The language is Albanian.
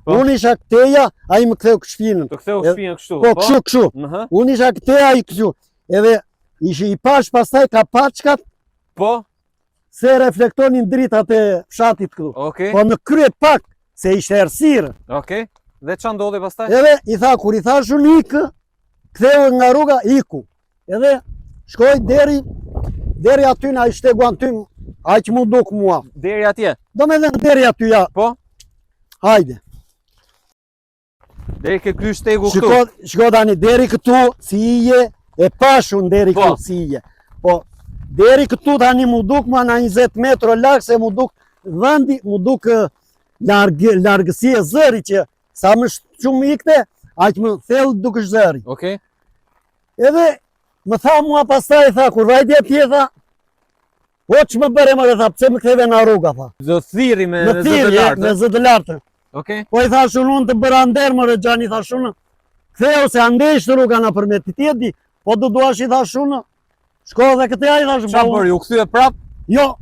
Unë isha këteja, a i më ktheu shpinën. Të ktheu shpinën kështu. Po, kështu. Unë isha këteja, a i kështu. Edhe ishi i pash pastaj ka paçkat. Po? Se reflektonin dritat e fshatit këtu. Po në krye pak, se ishte errësirë. Okej. Dhe ç'a ndodhi pastaj? Edhe i tha, kur i thash unë ikë, ktheu nga rruga, iku. Edhe shkoj deri aty na i shtegu aty, aq mu duk mua. Deri atje? Do me dhe deri aty, ja. Po? Hajde. Deri ke ky shtegu këtu? Shko tani, deri këtu, si ije, e pashun deri këtu, si ije. Po, deri këtu tani mu duk mua na 20 metro larg, se mu duk vendi, mu duk largësi e zëri që sa më shumë ikte, aq më thellë dukesh zëri. Okej. Edhe më tha mua pastaj, tha, kur vajti atje, tha, po që më bëre më dhe tha, pse më ktheve në rruga, tha. Do thiri me zë të lartë. Me zë të lartë. Okej. Po i thashun unë të bëra nder më Rexhani, thashun, ktheu se andesh të rruga në përmet, ti e di, po do duash i thashun, shko dhe këtë ja i thashun. Qa bërë, ju kthye prap? Jo,